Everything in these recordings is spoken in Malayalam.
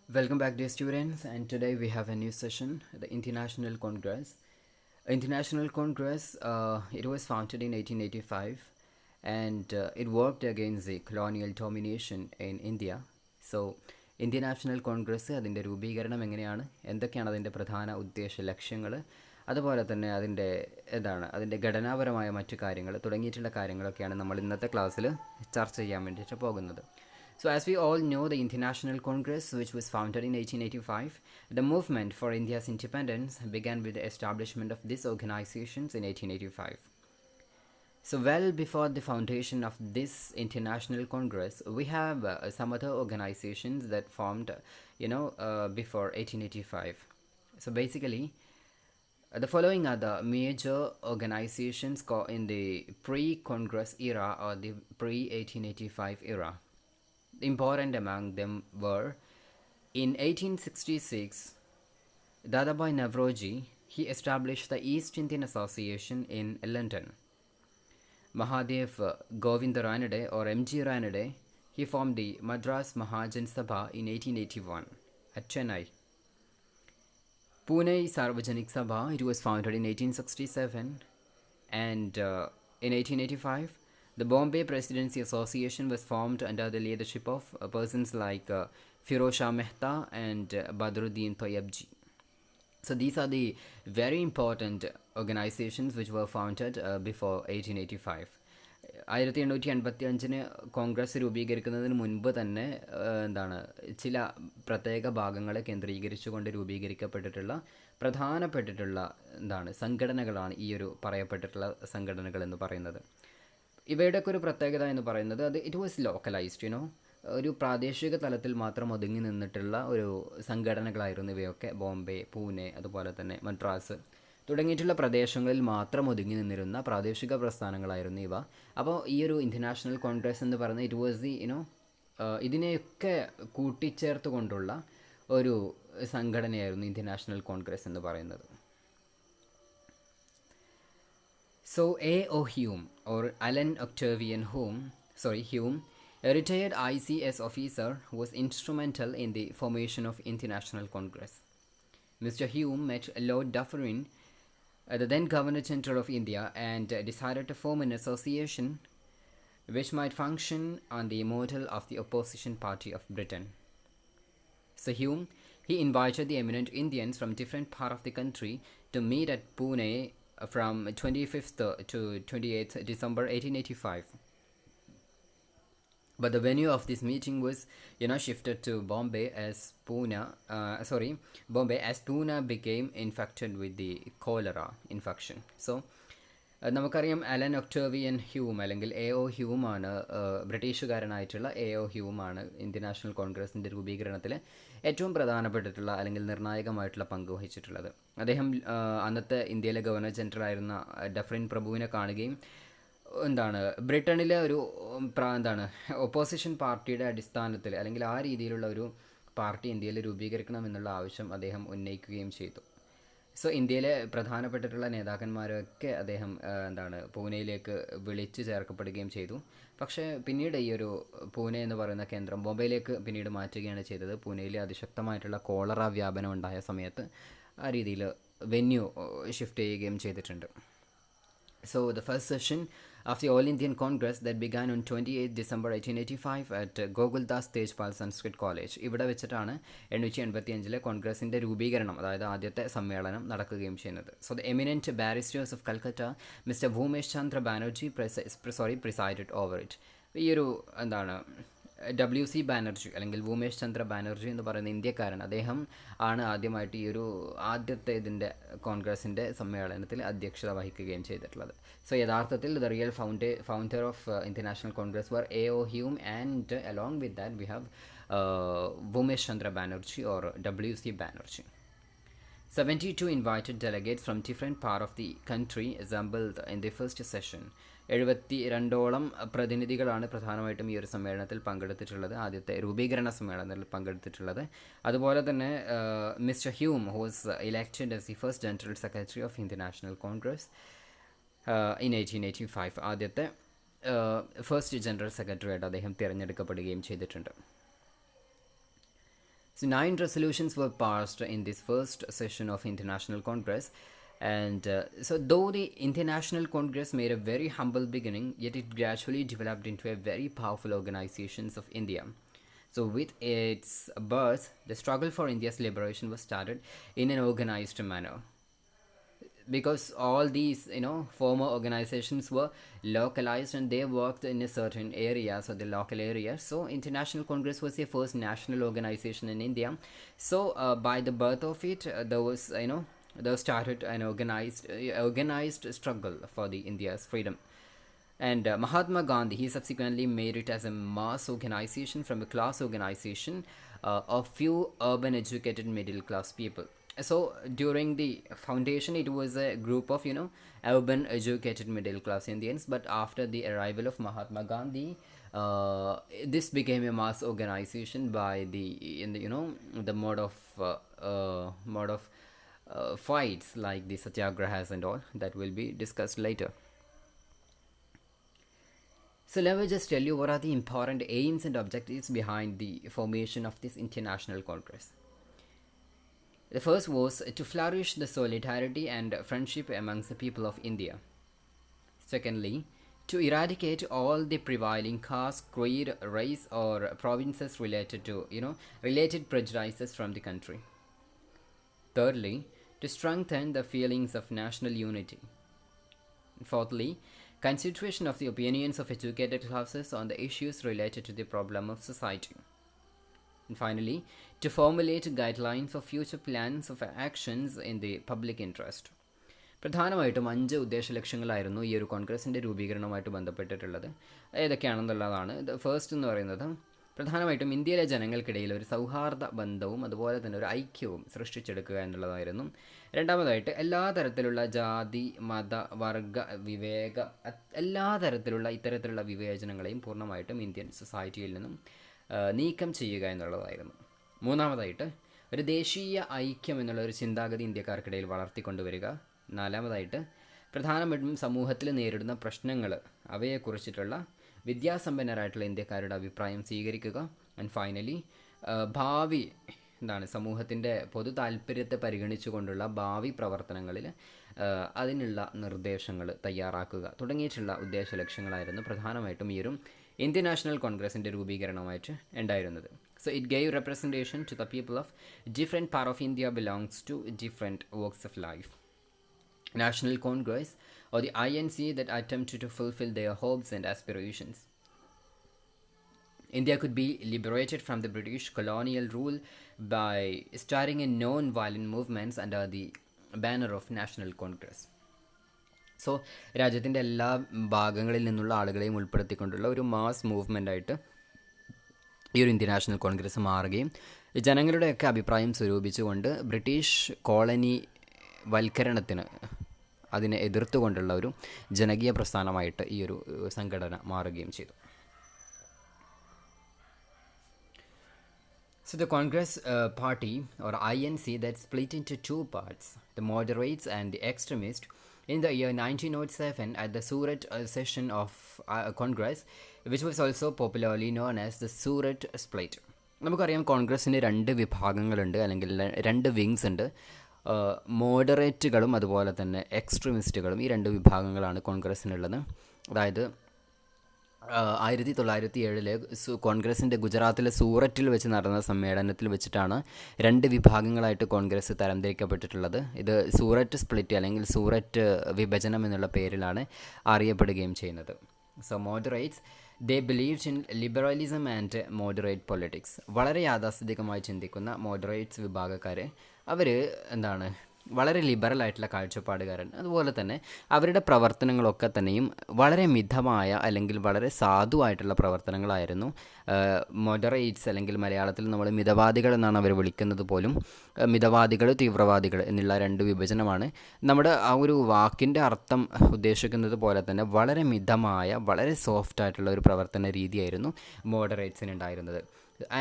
Welcome back, dear students, and today we have a new session, the International Congress. International Congress, it was founded in 1885, and it worked against the colonial domination in India. So, Indian national Congress അതിൻ്റെ രൂപീകരണം എങ്ങനെയാണ്, എന്തൊക്കെയാണ് അതിൻ്റെ പ്രധാന ഉദ്ദേശ ലക്ഷ്യങ്ങൾ, അതുപോലെ തന്നെ അതിൻ്റെ ഘടനാപരമായ മറ്റു കാര്യങ്ങൾ തുടങ്ങിയിട്ടുള്ള കാര്യങ്ങളൊക്കെയാണ് നമ്മൾ ഇന്നത്തെ ക്ലാസ്സിൽ ചർച്ച ചെയ്യാൻ വേണ്ടിയിട്ട് പോകുന്നത്. So, as we all know, the International Congress, which was founded in 1885, the movement for India's independence began with the establishment of these organizations in 1885. So, well before the foundation of this International Congress, we have some other organizations that formed, before 1885. So, basically, the following are the major organizations in the pre-Congress era or the pre-1885 era. Important among them were, in 1866, Dadabhai Navroji, he established the East Indian Association in London. Mahadev Govind Ranade or M.G. Ranade, he formed the Madras Mahajan Sabha in 1881 at Chennai. Pune Sarvajanik Sabha, it was founded in 1867, and in 1885, the Bombay Presidency Association was formed under the leadership of persons like Firoz Shah Mehta and Badruddin Toyabji. So these are the very important organizations which were founded before 1885. 1885 Congress രൂപീകരിക്കുന്നതിന് മുൻപ് തന്നെ ചില പ്രത്യേക ഭാഗങ്ങളെ കേന്ദ്രീകരിച്ചുകൊണ്ട് രൂപീകരിക്കപ്പെട്ടിട്ടുള്ള പ്രധാനപ്പെട്ടിട്ടുള്ള സംഘടനകളാണ് ഈ ഒരു പറയപ്പെട്ടിട്ടുള്ള സംഘടനകൾ എന്ന് പറയുന്നത്. ഇവയുടെയൊക്കെ ഒരു പ്രത്യേകത എന്ന് പറയുന്നത് ഇറ്റ് വാസ് ലോക്കലൈസ്ഡ്, ഒരു പ്രാദേശിക തലത്തിൽ മാത്രം ഒതുങ്ങി നിന്നിട്ടുള്ള ഒരു സംഘടനകളായിരുന്നു ഇവയൊക്കെ. ബോംബെ, പൂനെ, അതുപോലെ തന്നെ മദ്രാസ് തുടങ്ങിയിട്ടുള്ള പ്രദേശങ്ങളിൽ മാത്രം ഒതുങ്ങി നിന്നിരുന്ന പ്രാദേശിക പ്രസ്ഥാനങ്ങളായിരുന്നു ഇവ. അപ്പോൾ ഈ ഒരു ഇൻ്റർനാഷണൽ കോൺഗ്രസ് എന്ന് പറയുന്നത് ഇറ്റ് വാസ് ഇതിനെയൊക്കെ കൂട്ടിച്ചേർത്ത് കൊണ്ടുള്ള ഒരു സംഘടനയായിരുന്നു ഇൻ്റർനാഷണൽ കോൺഗ്രസ് എന്ന് പറയുന്നത്. So A.O. Hume or Alan Octavian Hume, a retired ICS officer, was instrumental in the formation of International Congress. Mr. Hume met Lord Dufferin, the then Governor General of India, and decided to form an association which might function on the model of the opposition party of Britain. So Hume, he invited the eminent Indians from different parts of the country to meet at Pune from 25th to 28th December 1885. But the venue of this meeting was, shifted to Bombay as Pune became infected with the cholera infection. So, നമുക്കറിയാം അലൻ ഒക്ടേവിയൻ ഹ്യൂം അല്ലെങ്കിൽ A.O. ഹ്യൂമാണ്, ബ്രിട്ടീഷുകാരനായിട്ടുള്ള A.O. ഹ്യൂമാണ് ഇന്ത്യൻ കോൺഗ്രസിൻ്റെ രൂപീകരണത്തിൽ ഏറ്റവും പ്രധാനപ്പെട്ടിട്ടുള്ള അല്ലെങ്കിൽ നിർണായകമായിട്ടുള്ള പങ്ക് വഹിച്ചിട്ടുള്ളത്. അദ്ദേഹം അന്നത്തെ ഇന്ത്യയിലെ ഗവർണർ ജനറൽ ആയിരുന്ന ഡഫറിൻ പ്രഭുവിനെ കാണുകയും ബ്രിട്ടനിലെ ഒരു ഒപ്പോസിഷൻ പാർട്ടിയുടെ അടിസ്ഥാനത്തിൽ അല്ലെങ്കിൽ ആ രീതിയിലുള്ള ഒരു പാർട്ടി ഇന്ത്യയിൽ രൂപീകരിക്കണമെന്നുള്ള ആവശ്യം അദ്ദേഹം ഉന്നയിക്കുകയും ചെയ്തു. സോ ഇന്ത്യയിലെ പ്രധാനപ്പെട്ടിട്ടുള്ള നേതാക്കന്മാരൊക്കെ അദ്ദേഹം പൂനെയിലേക്ക് വിളിച്ചു ചേർക്കപ്പെടുകയും ചെയ്തു. പക്ഷേ പിന്നീട് ഈ ഒരു പൂനെ എന്ന് പറയുന്ന കേന്ദ്രം ബോംബെയിലേക്ക് പിന്നീട് മാറ്റുകയാണ് ചെയ്തത്. പൂനെയിൽ അതിശക്തമായിട്ടുള്ള കോളറ വ്യാപനം ഉണ്ടായ സമയത്ത് ആ രീതിയിൽ വെന്യൂ ഷിഫ്റ്റ് ചെയ്യുകയും ചെയ്തിട്ടുണ്ട്. So the first session of the All Indian Congress that began on 28 December 1885 at Goguldas Tejpal Sanskrit College. ഇവിടെ വെച്ചിട്ടാണ് 1885 കോൺഗ്രസിൻ്റെ രൂപീകരണം, അതായത് ആദ്യത്തെ സമ്മേളനം നടക്കുകയും ചെയ്യുന്നത്. So the eminent barristers of Calcutta, Mr. Bhumesh Chandra Banerjee presided over it. ഈ ഒരു WC ബാനർജി അല്ലെങ്കിൽ ഭൂമേഷ് ചന്ദ്ര ബാനർജി എന്ന് പറയുന്ന ഇന്ത്യക്കാരൻ, അദ്ദേഹം ആണ് ആദ്യമായിട്ട് ഈ ഒരു ആദ്യത്തെ ഇതിൻ്റെ കോൺഗ്രസിൻ്റെ സമ്മേളനത്തിൽ അധ്യക്ഷത വഹിക്കുകയും ചെയ്തിട്ടുള്ളത്. സോ യഥാർത്ഥത്തിൽ the real founder of international Congress were A.O. Hume, and along with that we have Bhumesh Chandra Banerjee or WC Banerjee. 72 invited delegates from different parts of the country assembled in the first session. 72ഓളം പ്രതിനിധികളാണ് പ്രധാനമായിട്ടും ഈ ഒരു സമ്മേളനത്തിൽ പങ്കെടുത്തിട്ടുള്ളത്, ആദ്യത്തെ രൂപീകരണ സമ്മേളനത്തിൽ പങ്കെടുത്തിട്ടുള്ളത്. അതുപോലെ തന്നെ mister Hume was elected as the first general secretary of international Congress in 1885. ആദ്യത്തെ ഫസ്റ്റ് ജനറൽ സെക്രട്ടറി ആയിട്ട് അദ്ദേഹം തിരഞ്ഞെടുക്കപ്പെടുകയും ചെയ്തിട്ടുണ്ട്. So 9 resolutions were passed in this first session of International Congress. And so, though the International Congress made a very humble beginning, yet it gradually developed into a very powerful organization of India. So, with its birth, the struggle for India's liberation was started in an organized manner, because all these former organizations were localized and they worked in a certain area, so the local area. So International Congress was the first national organization in India. So by the birth of it, there started an organized struggle for the India's freedom. And Mahatma Gandhi, he subsequently made it as a mass organization from a class organization of few urban educated middle class people. So during the foundation, it was a group of urban educated middle class Indians. But after the arrival of Mahatma Gandhi, this became a mass organization by the mode of fights like the satyagrahas and all that will be discussed later. So let me just tell you what are the important aims and objectives behind the formation of this International Congress. The first was to flourish the solidarity and friendship amongst the people of India. Secondly, to eradicate all the prevailing caste, creed, race, or provinces related prejudices from the country. Thirdly, to strengthen the feelings of national unity. Fourthly, consideration of the opinions of educated classes on the issues related to the problem of society. And finally, to formulate guidelines for future plans of actions in the public interest. പ്രധാനമായിട്ടും 5 ഉദ്ദേശലക്ഷ്യങ്ങളായിരുന്നു ഈ ഒരു കോൺഗ്രസിൻ്റെ രൂപീകരണവുമായിട്ട് ബന്ധപ്പെട്ടിട്ടുള്ളത്. ഏതൊക്കെയാണെന്നുള്ളതാണ്. ഇത് ഫസ്റ്റ് എന്ന് പറയുന്നത് പ്രധാനമായിട്ടും ഇന്ത്യയിലെ ജനങ്ങൾക്കിടയിൽ ഒരു സൗഹാർദ്ദ ബന്ധവും അതുപോലെ തന്നെ ഒരു ഐക്യവും സൃഷ്ടിച്ചെടുക്കുക എന്നുള്ളതായിരുന്നു. രണ്ടാമതായിട്ട് എല്ലാ തരത്തിലുള്ള ജാതി മത വർഗ വിവേക എല്ലാ തരത്തിലുള്ള ഇത്തരത്തിലുള്ള വിവേചനങ്ങളെയും പൂർണ്ണമായിട്ടും ഇന്ത്യൻ സൊസൈറ്റിയിൽ നിന്നും നീക്കം ചെയ്യുക എന്നുള്ളതായിരുന്നു. മൂന്നാമതായിട്ട് ഒരു ദേശീയ ഐക്യം എന്നുള്ള ഒരു ചിന്താഗതി ഇന്ത്യക്കാർക്കിടയിൽ വളർത്തിക്കൊണ്ടുവരിക. നാലാമതായിട്ട് പ്രധാനമായിട്ടും സമൂഹത്തിൽ നേരിടുന്ന പ്രശ്നങ്ങൾ അവയെക്കുറിച്ചിട്ടുള്ള വിദ്യാസമ്പന്നരായിട്ടുള്ള ഇന്ത്യക്കാരുടെ അഭിപ്രായം സ്വീകരിക്കുക. ആൻഡ് ഫൈനലി ഭാവി സമൂഹത്തിൻ്റെ പൊതു താല്പര്യത്തെ പരിഗണിച്ചുകൊണ്ടുള്ള ഭാവി പ്രവർത്തനങ്ങളിൽ അതിനുള്ള നിർദ്ദേശങ്ങൾ തയ്യാറാക്കുക തുടങ്ങിയിട്ടുള്ള ഉദ്ദേശ ലക്ഷ്യങ്ങളായിരുന്നു പ്രധാനമായിട്ടും ഈ ഒരു ഇന്ത്യൻ നാഷണൽ കോൺഗ്രസിൻ്റെ രൂപീകരണമായിട്ട് ഉണ്ടായിരുന്നത്. So it gave representation to the people of different part of India belongs to different walks of life. National Congress or the INC that attempted to fulfill their hopes and aspirations. India could be liberated from the British colonial rule by starting a non-violent movements under the banner of National Congress. So രാജ്യത്തിൻ്റെ എല്ലാ ഭാഗങ്ങളിൽ നിന്നുള്ള ആളുകളെയും ഉൾപ്പെടുത്തിക്കൊണ്ടുള്ള ഒരു മാസ് മൂവ്മെൻ്റായിട്ട് ഈ ഒരു ഇന്ത്യൻ നാഷണൽ കോൺഗ്രസ് മാറുകയും ജനങ്ങളുടെയൊക്കെ അഭിപ്രായം സ്വരൂപിച്ചുകൊണ്ട് ബ്രിട്ടീഷ് കോളനി വൽക്കരണത്തിന് അതിനെ എതിർത്തുകൊണ്ടുള്ള ഒരു ജനകീയ പ്രസ്ഥാനമായിട്ട് ഈ ഒരു സംഘടന മാറുകയും ചെയ്തു. So the Congress party or INC that split into two parts, the moderates and the extremists, in the year 1907 at the Surat session of Congress, which was also popularly known as the Surat split. നമുക്കറിയാം കോൺഗ്രസ്സിന് 2 വിഭാഗങ്ങളുണ്ട്, അല്ലെങ്കിൽ 2 വിങ്സ് ഉണ്ട്. മോഡറേറ്റുകളും അതുപോലെ തന്നെ എക്സ്ട്രീമിസ്റ്റുകളും. ഈ 2 വിഭാഗങ്ങളാണ് കോൺഗ്രസ്സിനുള്ളത്. അതായത് 1907 കോൺഗ്രസിൻ്റെ ഗുജറാത്തിലെ സൂററ്റിൽ വെച്ച് നടന്ന സമ്മേളനത്തിൽ വെച്ചിട്ടാണ് 2 വിഭാഗങ്ങളായിട്ട് കോൺഗ്രസ് തരംതിരിക്കപ്പെട്ടിട്ടുള്ളത്. ഇത് സൂററ്റ് സ്പ്ലിറ്റ് അല്ലെങ്കിൽ സൂററ്റ് വിഭജനം എന്നുള്ള പേരിലാണ് അറിയപ്പെടുകയും ചെയ്യുന്നത്. So moderates they believed in liberalism and moderate politics. വളരെ യാഥാസ്ഥിതികമായി ചിന്തിക്കുന്ന മോഡറേറ്റ്സ് വിഭാഗക്കാർ അവർ വളരെ ലിബറലായിട്ടുള്ള കാഴ്ചപ്പാടുകാരൻ. അതുപോലെ തന്നെ അവരുടെ പ്രവർത്തനങ്ങളൊക്കെ തന്നെയും വളരെ മിതമായ അല്ലെങ്കിൽ വളരെ സാധുവായിട്ടുള്ള പ്രവർത്തനങ്ങളായിരുന്നു. മോഡറേറ്റ്സ് അല്ലെങ്കിൽ മലയാളത്തിൽ നമ്മൾ മിതവാദികൾ എന്നാണ് അവർ വിളിക്കുന്നത് പോലും. മിതവാദികൾ, തീവ്രവാദികൾ എന്നുള്ള 2 വിഭജനമാണ്. നമ്മുടെ ആ ഒരു വാക്കിൻ്റെ അർത്ഥം ഉദ്ദേശിക്കുന്നത് പോലെ തന്നെ വളരെ മിതമായ വളരെ സോഫ്റ്റായിട്ടുള്ള ഒരു പ്രവർത്തന രീതിയായിരുന്നു മോഡറേറ്റ്സിനുണ്ടായിരുന്നത്.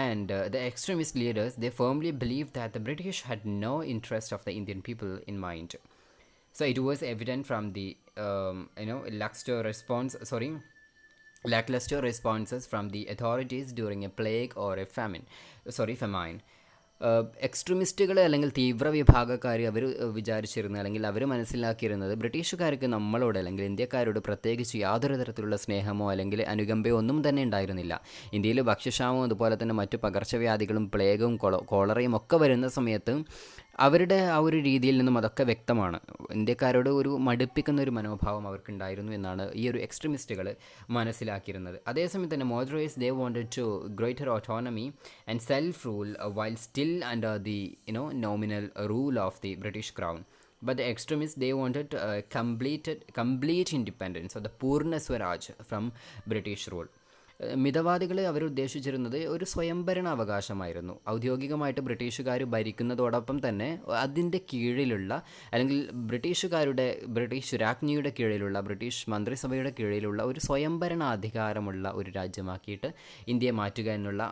And the extremist leaders, they firmly believed that the British had no interest of the Indian people in mind. So it was evident from the lackluster responses from the authorities during a plague or a famine. എക്സ്ട്രീമിസ്റ്റുകൾ അല്ലെങ്കിൽ തീവ്ര വിഭാഗക്കാർ അവർ വിചാരിച്ചിരുന്നത് അല്ലെങ്കിൽ അവർ മനസ്സിലാക്കിയിരുന്നത് ബ്രിട്ടീഷുകാർക്ക് നമ്മളോട് അല്ലെങ്കിൽ ഇന്ത്യക്കാരോട് പ്രത്യേകിച്ച് യാതൊരു തരത്തിലുള്ള സ്നേഹമോ അല്ലെങ്കിൽ അനുകമ്പയോ ഒന്നും തന്നെ ഉണ്ടായിരുന്നില്ല. ഇന്ത്യയിൽ ഭക്ഷ്യക്ഷാമവും അതുപോലെ തന്നെ മറ്റു പകർച്ചവ്യാധികളും പ്ലേഗും കോളറയും ഒക്കെ വരുന്ന സമയത്ത് അവരുടെ ആ ഒരു രീതിയിൽ നിന്നും അതൊക്കെ വ്യക്തമാണ്. ഇന്ത്യക്കാരോട് ഒരു മടുപ്പിക്കുന്ന ഒരു മനോഭാവം അവർക്കുണ്ടായിരുന്നു എന്നാണ് ഈ ഒരു എക്സ്ട്രീമിസ്റ്റുകൾ മനസ്സിലാക്കിയിരുന്നത്. അതേസമയം തന്നെ moderates they wanted to greater autonomy and self-rule while still under the nominal rule of the British Crown. But the extremists they wanted complete independence or the Purna Swaraj from British rule. മിതവാദികൾ അവരുദ്ദേശിച്ചിരുന്നത് ഒരു സ്വയംഭരണ അവകാശമായിരുന്നു. ഔദ്യോഗികമായിട്ട് ബ്രിട്ടീഷുകാർ ഭരിക്കുന്നതോടൊപ്പം തന്നെ അതിൻ്റെ കീഴിലുള്ള അല്ലെങ്കിൽ ബ്രിട്ടീഷ് രാജ്ഞിയുടെ കീഴിലുള്ള ബ്രിട്ടീഷ് മന്ത്രിസഭയുടെ കീഴിലുള്ള ഒരു സ്വയംഭരണ അധികാരമുള്ള ഒരു രാജ്യമാക്കിയിട്ട് ഇന്ത്യയെ മാറ്റുക എന്നുള്ള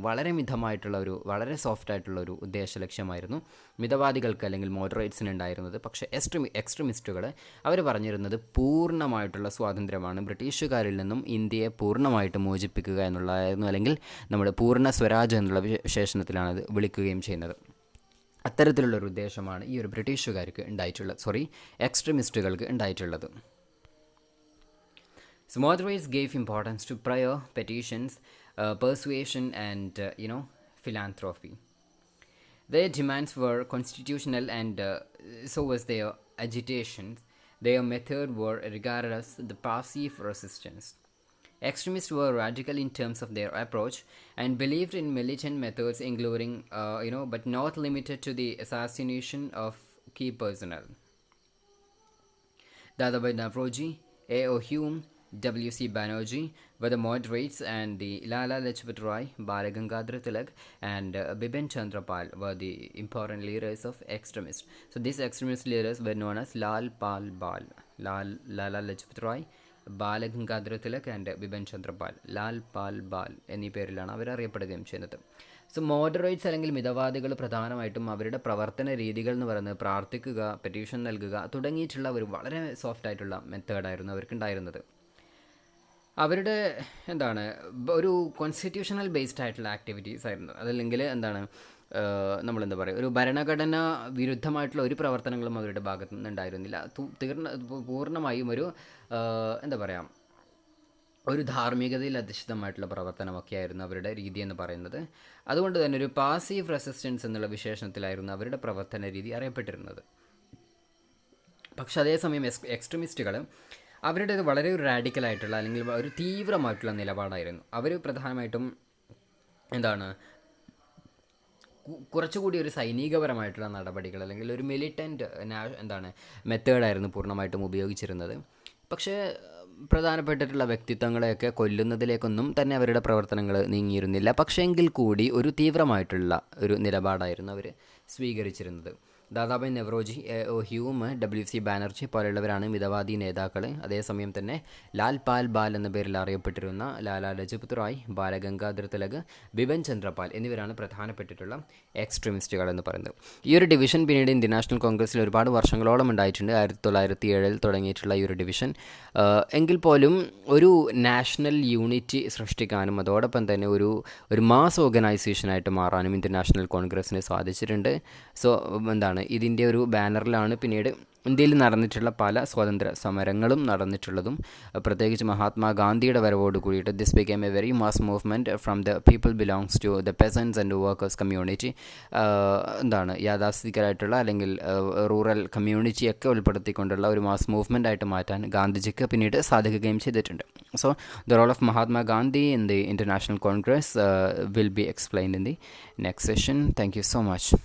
വളരെ മിതമായിട്ടുള്ള വളരെ സോഫ്റ്റ് ആയിട്ടുള്ള ഒരു ഉദ്ദേശ ലക്ഷ്യമായിരുന്നു മിതവാദികൾക്ക് അല്ലെങ്കിൽ മോഡറേറ്റ്സിന് ഉണ്ടായിരുന്നത്. പക്ഷേ എക്സ്ട്രീമിസ്റ്റുകൾ അവർ പറഞ്ഞിരുന്നത് പൂർണ്ണമായിട്ടുള്ള സ്വാതന്ത്ര്യമാണ്, ബ്രിട്ടീഷുകാരിൽ നിന്നും ഇന്ത്യയെ പൂർണ്ണമായിട്ട് മോചിപ്പിക്കുക എന്നുള്ളതായിരുന്നു, അല്ലെങ്കിൽ നമ്മുടെ പൂർണ്ണ സ്വരാജ് എന്നുള്ള വിശേഷണത്തിലാണ് അത് വിളിക്കുകയും ചെയ്യുന്നത്. അത്തരത്തിലുള്ളൊരു ഉദ്ദേശമാണ് ഈ ഒരു എക്സ്ട്രീമിസ്റ്റുകൾക്ക് ഉണ്ടായിട്ടുള്ളത്. So moderates gave importance to prayer, petitions, persuasion and philanthropy. Their demands were constitutional and so was their agitations. Their method were regarded as the passive resistance. Extremists were radical in terms of their approach and believed in militant methods including, but not limited to the assassination of key personnel. Dadabhai Navroji, A.O. Hume, W.C. Banerjee were the moderates and the Lala Lajpat Rai, Bal Gangadhar Tilak and Bipin Chandra Pal were the important leaders of extremists. So these extremist leaders were known as Lala Lajpat Rai, Bal Gangadhar Tilak and Bipin Chandra Pal. Lal Pal Bal എന്നീ പേരിലാണ് അവരറിയപ്പെടുകയും ചെയ്യുന്നത്. സോ മോഡറേറ്റ്സ് അല്ലെങ്കിൽ മിതവാദികൾ പ്രധാനമായിട്ടും അവരുടെ പ്രവർത്തന രീതികൾ എന്ന് പറയുന്നത് പ്രാർത്ഥിക്കുക, പെറ്റീഷൻ നൽകുക തുടങ്ങിയിട്ടുള്ള ഒരു വളരെ സോഫ്റ്റ് ആയിട്ടുള്ള മെത്തേഡായിരുന്നു അവർക്കുണ്ടായിരുന്നത്. അവരുടെ ഒരു കോൺസ്റ്റിറ്റ്യൂഷണൽ ബേസ്ഡ് ആയിട്ടുള്ള ആക്ടിവിറ്റീസ് ആയിരുന്നു. അതല്ലെങ്കിൽ നമ്മളെന്താ പറയുക, ഒരു ഭരണഘടന വിരുദ്ധമായിട്ടുള്ള ഒരു പ്രവർത്തനങ്ങളും അവരുടെ ഭാഗത്തു നിന്ന് ഉണ്ടായിരുന്നില്ല. പൂർണ്ണമായും ഒരു ധാർമ്മികതയിൽ അധിഷ്ഠിതമായിട്ടുള്ള പ്രവർത്തനമൊക്കെ ആയിരുന്നു അവരുടെ രീതി എന്ന് പറയുന്നത്. അതുകൊണ്ട് തന്നെ ഒരു പാസീവ് റെസിസ്റ്റൻസ് എന്നുള്ള വിശേഷണത്തിലായിരുന്നു അവരുടെ പ്രവർത്തന രീതി അറിയപ്പെട്ടിരുന്നത്. പക്ഷെ അതേസമയം എക്സ്ട്രീമിസ്റ്റുകൾ അവരുടേത് വളരെ ഒരു റാഡിക്കലായിട്ടുള്ള അല്ലെങ്കിൽ ഒരു തീവ്രമായിട്ടുള്ള നിലപാടായിരുന്നു. അവർ പ്രധാനമായിട്ടും കുറച്ചുകൂടി ഒരു സൈനികപരമായിട്ടുള്ള നടപടികൾ അല്ലെങ്കിൽ ഒരു മിലിറ്റൻറ്റ് മെത്തേഡായിരുന്നു പൂർണ്ണമായിട്ടും ഉപയോഗിച്ചിരുന്നത്. പക്ഷേ പ്രധാനപ്പെട്ടിട്ടുള്ള വ്യക്തിത്വങ്ങളെയൊക്കെ കൊല്ലുന്നതിലേക്കൊന്നും തന്നെ അവരുടെ പ്രവർത്തനങ്ങൾ നീങ്ങിയിരുന്നില്ല. പക്ഷേ എങ്കിൽ കൂടി ഒരു തീവ്രമായിട്ടുള്ള ഒരു നിലപാടായിരുന്നു അവർ സ്വീകരിച്ചിരുന്നത്. Dadabhai Naoroji, Hume, W.C. ബാനർജി പോലെയുള്ളവരാണ് മിതവാദി നേതാക്കൾ. അതേസമയം തന്നെ ലാൽ പാൽ ബാൽ എന്ന പേരിൽ അറിയപ്പെട്ടിരുന്ന ലാലാ ലജ്പത് റായ്, ബാലഗംഗാധർ തിലക്, ബിപിൻ ചന്ദ്രപാൽ എന്നിവരാണ് പ്രധാനപ്പെട്ടിട്ടുള്ള എക്സ്ട്രീമിസ്റ്റുകൾ എന്ന് പറയുന്നത്. ഈ ഒരു ഡിവിഷൻ പിന്നീട് ഇന്ത്യൻ നാഷണൽ കോൺഗ്രസ്സിൽ ഒരുപാട് വർഷങ്ങളോളം ഉണ്ടായിട്ടുണ്ട്. 1907 തുടങ്ങിയിട്ടുള്ള ഈ ഒരു ഡിവിഷൻ എങ്കിൽ പോലും ഒരു നാഷണൽ യൂണിറ്റി സൃഷ്ടിക്കാനും അതോടൊപ്പം തന്നെ ഒരു മാസ് ഓർഗനൈസേഷനായിട്ട് മാറാനും ഇന്ത്യൻ നാഷണൽ കോൺഗ്രസ്സിന് സാധിച്ചിട്ടുണ്ട്. സോ ഇതിൻ്റെ ഒരു ബാനറിലാണ് പിന്നീട് ഇന്ത്യയിൽ നടന്നിട്ടുള്ള പല സ്വാതന്ത്ര്യ സമരങ്ങളും നടന്നിട്ടുള്ളതും. പ്രത്യേകിച്ച് മഹാത്മാഗാന്ധിയുടെ വരവോട് കൂടിയിട്ട് this became a very mass movement from the people belongs to the peasants and workers community. യാഥാസ്ഥിതികരായിട്ടുള്ള അല്ലെങ്കിൽ റൂറൽ കമ്മ്യൂണിറ്റിയൊക്കെ ഉൾപ്പെടുത്തിക്കൊണ്ടുള്ള ഒരു മാസ് മൂവ്മെൻ്റ് ആയിട്ട് മാറ്റാൻ ഗാന്ധിജിക്ക് പിന്നീട് സാധിക്കുകയും ചെയ്തിട്ടുണ്ട്. So the role of Mahatma Gandhi in the international Congress will be explained in the next session. Thank you so much.